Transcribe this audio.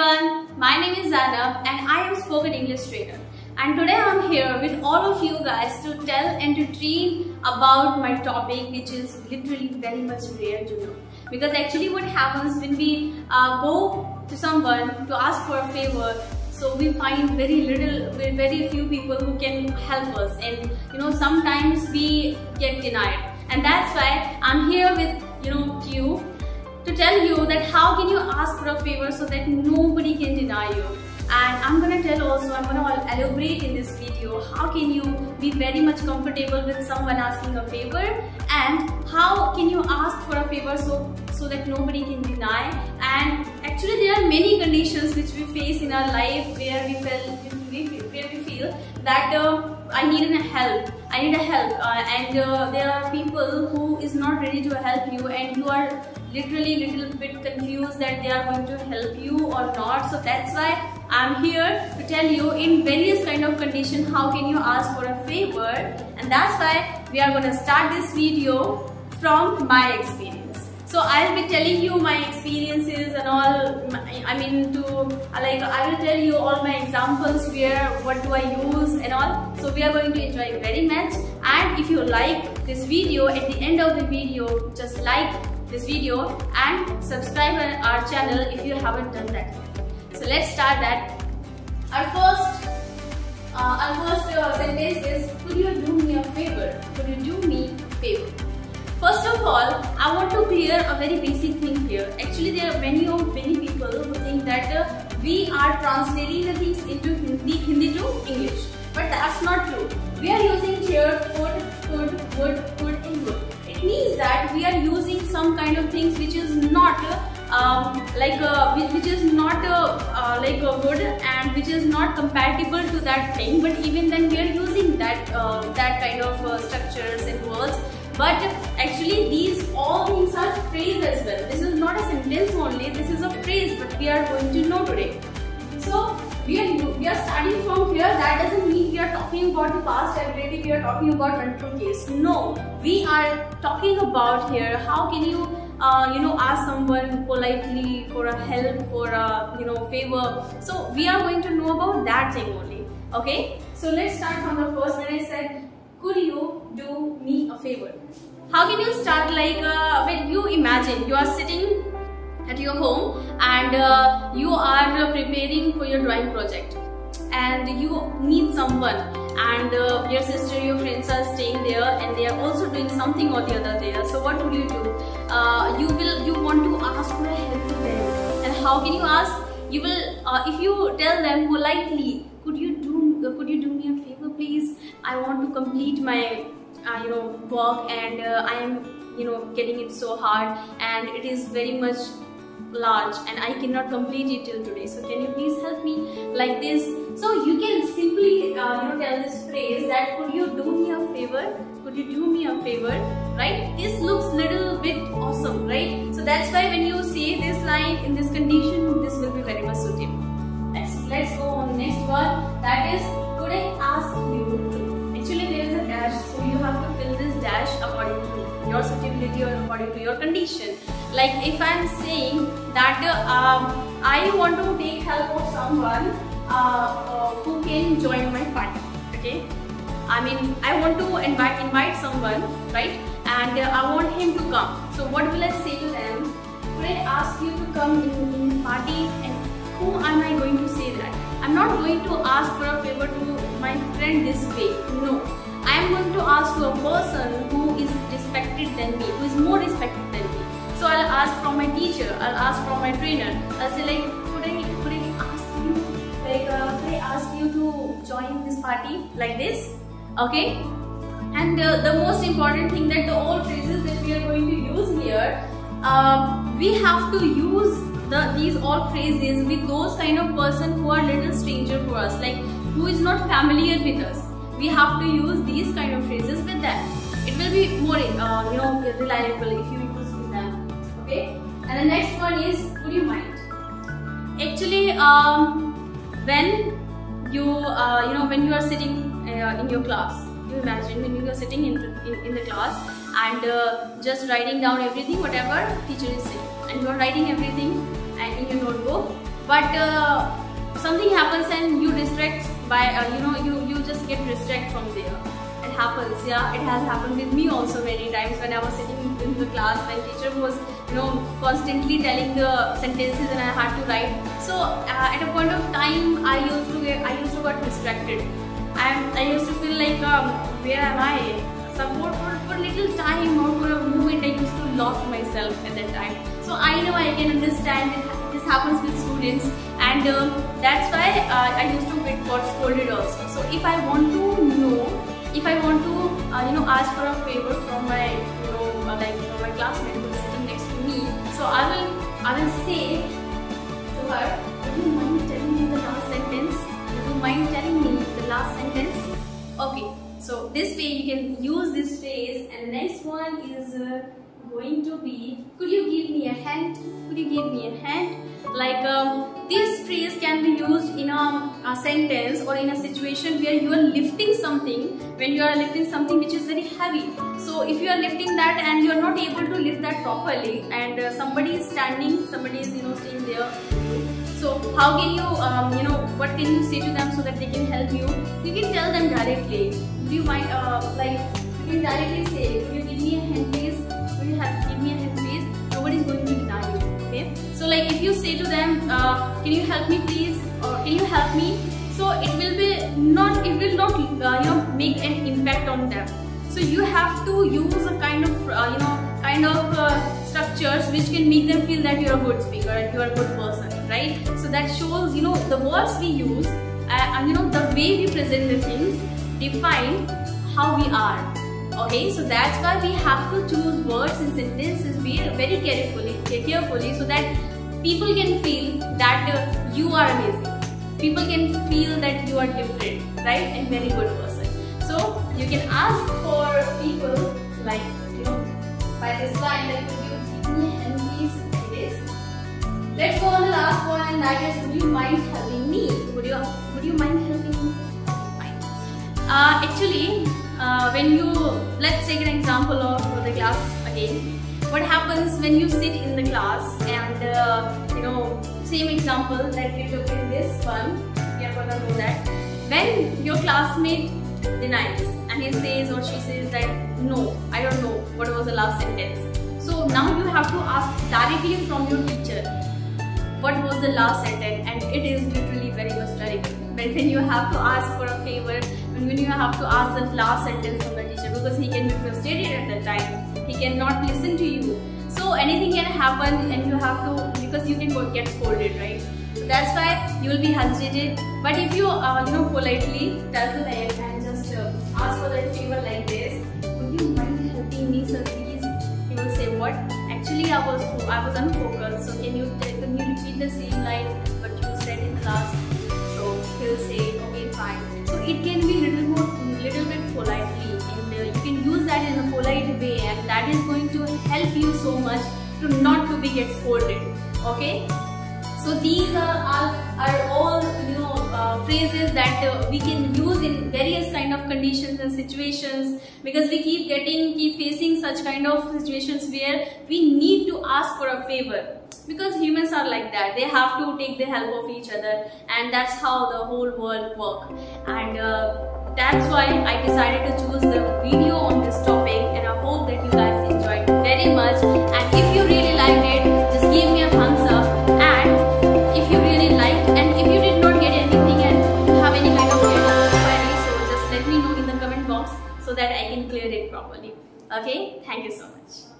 everyone, my name is Zainab and I am spoken English trainer, and today I am here with all of you guys to tell and to train about my topic, which is literally very much rare to know. Because actually what happens when we go to someone to ask for a favor, so we find very few people who can help us, and sometimes we get denied, and that's why I'm here with you to tell you that how can you ask for a favor so that nobody can deny you. And I'm gonna elaborate in this video how can you be very much comfortable with someone asking a favor, and how can you ask for a favor so that nobody can deny. And actually there are many conditions which we face in our life where we feel that I need a help, and there are people who is not ready to help you, and you are literally little bit confused that they are going to help you or not. So that's why I'm here to tell you in various kind of condition how can you ask for a favor, and that's why we are going to start this video from my experience. So I'll be telling you my experiences and all. I will tell you all my examples where what do I use and all. So we are going to enjoy very much. And if you like this video, at the end of the video, just like this video and subscribe our channel if you haven't done that yet. So let's start that. Our first sentence is, could you do me a favor? Could you do me a favor? First of all, I want to clear a very basic thing here. Actually, there are many people who think that we are translating the things into Hindi to English, but that's not true. We are using here could, would, and would. It means that we are using some kind of things which is not like a would, and which is not compatible to that thing. But even then, we are using that kind of structures and words. But actually these all things are phrase as well. This is not a sentence only, this is a phrase, but we are going to know today. So we are starting from here. That doesn't mean we are talking about the past ability, we are talking about control case. No, we are talking about here how can you ask someone politely for a help, for a favor. So we are going to know about that thing only. Okay, so let's start from the first when I said, could you do me a favor? How can you start? Like when you imagine you are sitting at your home and you are preparing for your drawing project, and you need someone, and your sister, your friends are staying there and they are also doing something or the other there. So what would you do? You want to ask for a help to them. And how can you ask? You will if you tell them politely, could you do me a favor please? I want to complete my work, and I am getting it so hard, and it is very much large and I cannot complete it till today, so can you please help me, like this. So you can simply tell this phrase that could you do me a favor, could you do me a favor, right? This looks little bit awesome, right? So that's why when you say this line in this condition, this will be very much suitable. Let's go on the next one, that is, could I ask you to? Actually there is a dash, so you have to fill this dash according to your suitability or according to your condition. Like if I am saying that I want to take help of someone who can join my party, okay? I mean I want to invite someone, right? And I want him to come. So what will I say to them? Could I ask you to come in the party? And who am I going to say that? I'm not going to ask for a favor to my friend this way. No, I am going to ask to a person who is respected than me, who is more respected than me. So I'll ask from my teacher, I'll ask from my trainer. I'll say like, could I ask you, like, could I ask you to join this party, like this, okay? And the most important thing that the all phrases that we are going to use here, we have to use these all phrases with those kind of person who are little stranger for us, like who is not familiar with us. We have to use these kind of phrases with them. It will be more reliable if you use with them. Okay. And the next one is, would you mind? Actually, when you are sitting in your class, you imagine when you are sitting in the class and just writing down everything whatever teacher is saying, and you are writing everything in your notebook, but something happens and you distract by you just get distracted from there. It happens, yeah, it has happened with me also many times when I was sitting in the class when teacher was constantly telling the sentences and I had to write. So at a point of time I used to get distracted, and I used to feel like where am I? For a little time or for a moment I used to lost myself at that time. So I know I can understand this happens with students, and that's why I used to get got scolded also. So if I want to ask for a favor from my my classmate who is sitting next to me, so I will say to her, would you mind telling me the last sentence? Would you mind telling me the last sentence? Okay, so this way you can use this phrase. And the next one is going to be, could you give me a hand? Could you give me a hand? Like this phrase can be used in a sentence or in a situation where you are lifting something, when you are lifting something which is very heavy. So if you are lifting that and you are not able to lift that properly, and somebody is standing, somebody is staying there, so how can you what can you say to them so that they can help you? You can tell them directly. Do you mind you can directly say, could you give me a hand please? Could you give me a hand please? Nobody is going to deny you. Okay, so like if you say to them, can you help me please, or can you help me, so it will not make an impact on them. So you have to use a kind of structures which can make them feel that you are a good speaker and you are a good person, right? So that shows the words we use and the way we present the things define how we are. Okay, so that's why we have to choose words and sentences very carefully so that people can feel that you are amazing. People can feel that you are different, right, and very good person. So you can ask for people like by this line, like, would you give me a hand please, like this. Let's go on the last one, and that is, would you mind helping me? Would you mind helping me? Fine. Actually, when you, let's take an example of the class again. What happens when you sit in the class and same example that we took in this one, we are gonna know that when your classmate denies and he says or she says that no, I don't know what was the last sentence. So now you have to ask directly from your teacher what was the last sentence, and it is literally very much terrible. But when you have to ask for a favor, and when you have to ask the last sentence from the teacher, because he can be frustrated at that time, he cannot listen to you. So anything can happen, and you have to, because you can get scolded, right? So that's why you will be hesitated. But if you politely tell to them and just ask for that favor like this, would you mind helping me, sir, please? He will say, what? Actually, I was unfocused. So can you repeat the same line what you said in class? So he will say, okay, fine. So it can be little bit politely, and you can use that in a polite way, and that is going to help you so much to not to be get scolded. Okay. So these are all phrases that we can use in various kind of conditions and situations, because we keep facing such kind of situations where we need to ask for a favor, because humans are like that. They have to take the help of each other, and that's how the whole world works. And that's why I decided to choose the video on this topic, and I hope that you guys enjoyed very much. And if you really liked it, just give me a thumbs up. And if you really liked, and if you did not get anything and have any kind of query, so just let me know in the comment box so that I can clear it properly. Okay, thank you so much.